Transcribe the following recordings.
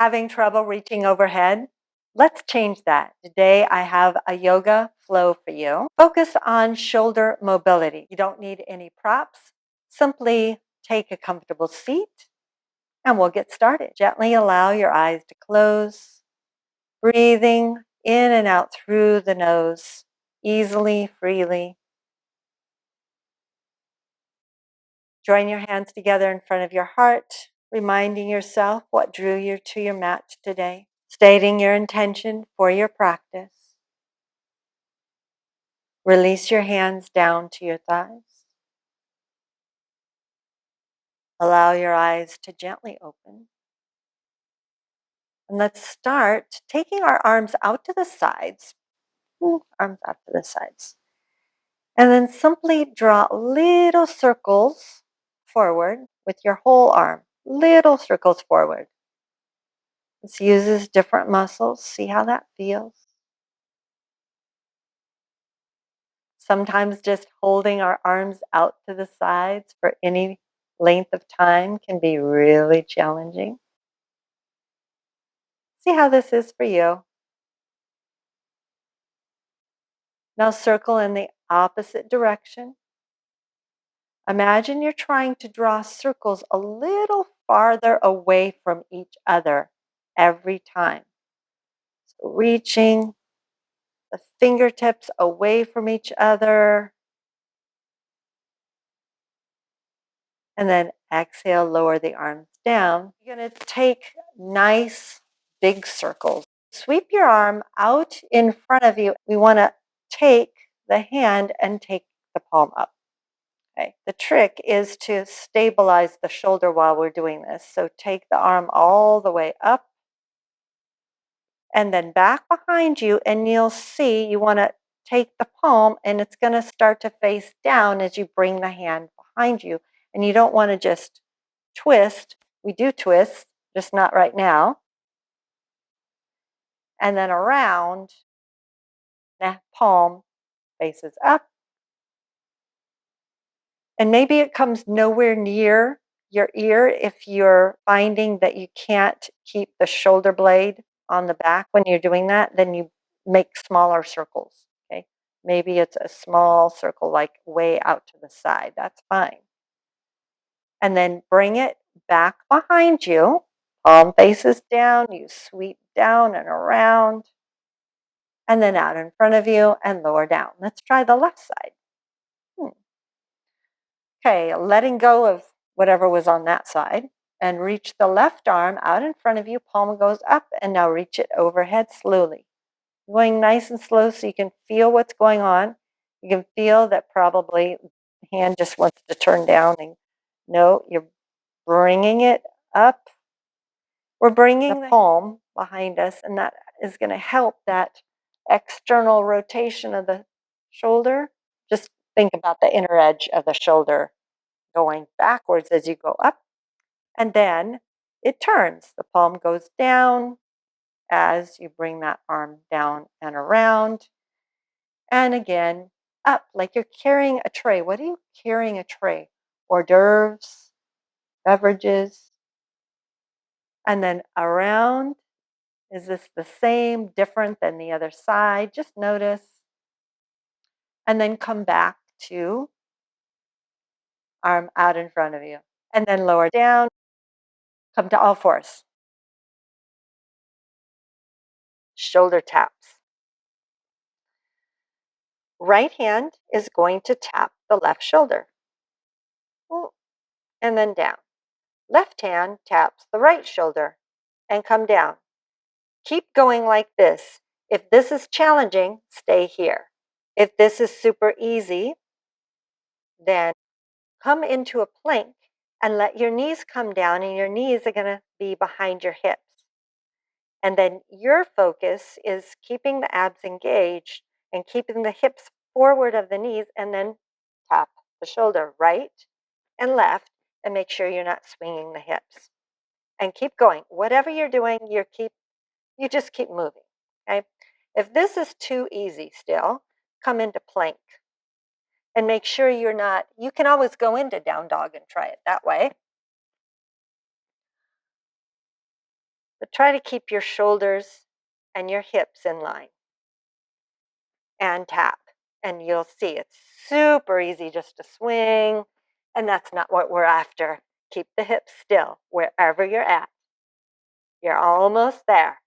Having trouble reaching overhead? Let's change that. Today I have a yoga flow for you. Focus on shoulder mobility. You don't need any props. Simply take a comfortable seat and we'll get started. Gently allow your eyes to close, breathing in and out through the nose, easily, freely. Join your hands together in front of your heart, reminding yourself what drew you to your mat today, stating your intention for your practice. Release your hands down to your thighs. Allow your eyes to gently open. And let's start taking our arms out to the sides. Arms out to the sides. And then simply draw little circles forward with your whole arm. Little circles forward. This uses different muscles. See how that feels. Sometimes just holding our arms out to the sides for any length of time can be really challenging. See how this is for you. Now circle in the opposite direction. Imagine you're trying to draw circles a little farther away from each other every time. So reaching the fingertips away from each other. And then exhale, lower the arms down. You're going to take nice big circles. Sweep your arm out in front of you. We want to take the hand and take the palm up. Okay. The trick is to stabilize the shoulder while we're doing this. So take the arm all the way up and then back behind you, and you'll see you want to take the palm and it's going to start to face down as you bring the hand behind you. And you don't want to just twist. We do twist, just not right now. And then around, the palm faces up. And maybe it comes nowhere near your ear if you're finding that you can't keep the shoulder blade on the back when you're doing that, then you make smaller circles. Okay. Maybe it's a small circle like way out to the side. That's fine. And then bring it back behind you. Palm faces down. You sweep down and around. And then out in front of you and lower down. Let's try the left side. Okay, letting go of whatever was on that side and reach the left arm out in front of you. Palm goes up and now reach it overhead slowly. Going nice and slow so you can feel what's going on. You can feel that probably the hand just wants to turn down. And no, you're bringing it up. We're bringing the palm behind us, and that is going to help that external rotation of the shoulder. Just think about the inner edge of the shoulder going backwards as you go up, and then it turns. The palm goes down as you bring that arm down and around, and again up like you're carrying a tray. What are you carrying a tray? Hors d'oeuvres, beverages, and then around. Is this the same, different than the other side? Just notice, and then come back to arm out in front of you, and then lower down, come to all fours. Shoulder taps. Right hand is going to tap the left shoulder. And then down. Left hand taps the right shoulder and come down. Keep going like this. If this is challenging, stay here. If this is super easy, then come into a plank and let your knees come down, and your knees are going to be behind your hips. And then your focus is keeping the abs engaged and keeping the hips forward of the knees, and then tap the shoulder right and left, and make sure you're not swinging the hips. And keep going. Whatever you're doing, you just keep moving. Okay? If this is too easy still, come into plank. And make sure you can always go into down dog and try it that way. But try to keep your shoulders and your hips in line. And tap. And you'll see it's super easy just to swing. And that's not what we're after. Keep the hips still wherever you're at. You're almost there.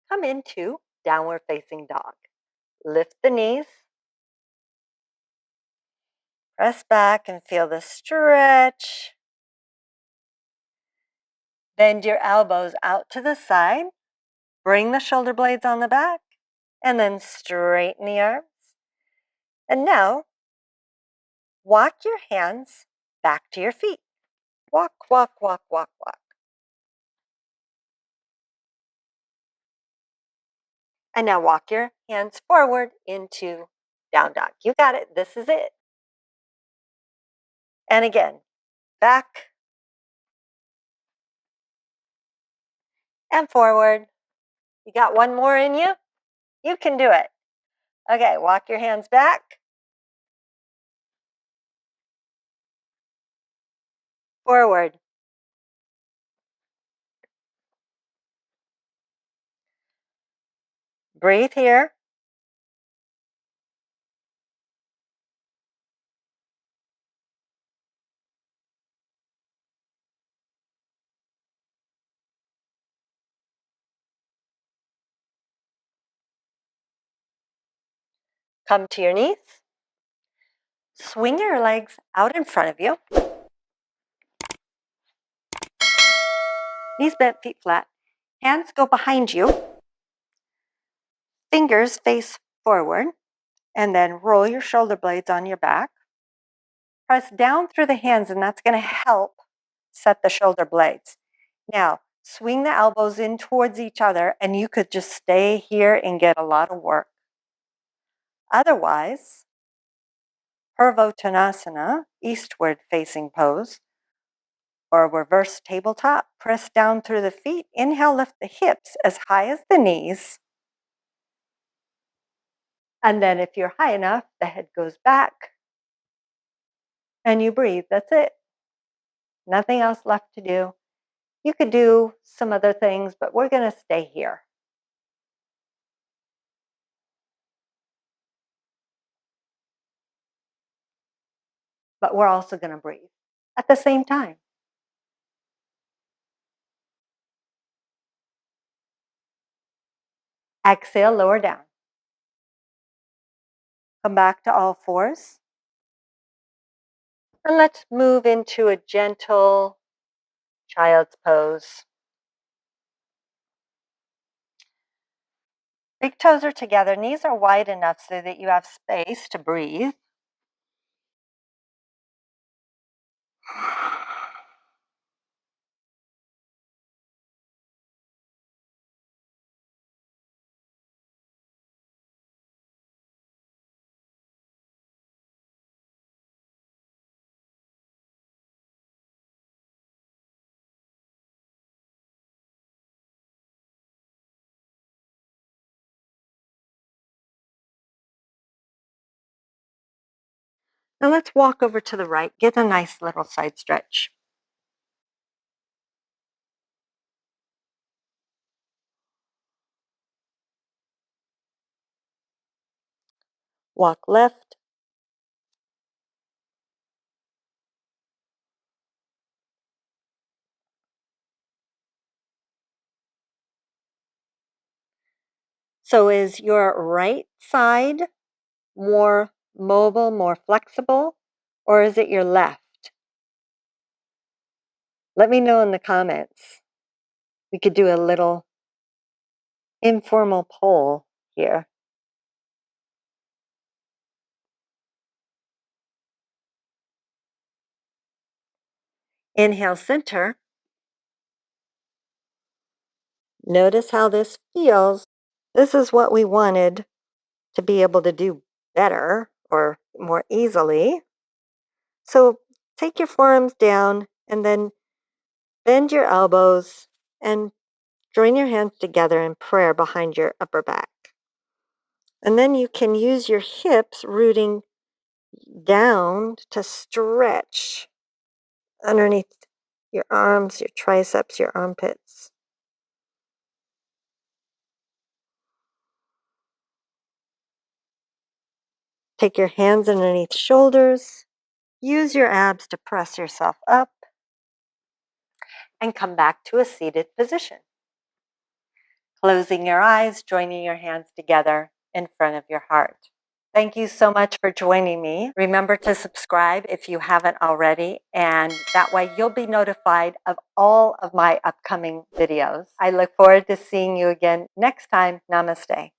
Come into downward facing dog. Lift the knees. Press back and feel the stretch. Bend your elbows out to the side. Bring the shoulder blades on the back. And then straighten the arms. And now, walk your hands back to your feet. Walk, walk, walk, walk, walk. And now walk your hands forward into down dog. You got it. This is it. And again, back and forward. You got one more in you? You can do it. Okay, walk your hands back. Forward. Breathe here. Come to your knees. Swing your legs out in front of you. Knees bent, feet flat. Hands go behind you. Fingers face forward. And then roll your shoulder blades on your back. Press down through the hands, and that's going to help set the shoulder blades. Now, swing the elbows in towards each other, and you could just stay here and get a lot of work. Otherwise, Purvottanasana, eastward facing pose, or reverse tabletop, press down through the feet. Inhale, lift the hips as high as the knees. And then if you're high enough, the head goes back and you breathe. That's it. Nothing else left to do. You could do some other things, but we're going to stay here. But we're also going to breathe at the same time. Exhale, lower down. Come back to all fours. And let's move into a gentle child's pose. Big toes are together, knees are wide enough so that you have space to breathe. Now let's walk over to the right. Get a nice little side stretch. Walk left. So is your right side more mobile, more flexible, or is it your left? Let me know in the comments. We could do a little informal poll here. Inhale, center. Notice how this feels. This is what we wanted to be able to do better or more easily. So take your forearms down and then bend your elbows and join your hands together in prayer behind your upper back. And then you can use your hips rooting down to stretch underneath your arms, your triceps, your armpits. Take your hands underneath shoulders. Use your abs to press yourself up and come back to a seated position. Closing your eyes, joining your hands together in front of your heart. Thank you so much for joining me. Remember to subscribe if you haven't already, and that way you'll be notified of all of my upcoming videos. I look forward to seeing you again next time. Namaste.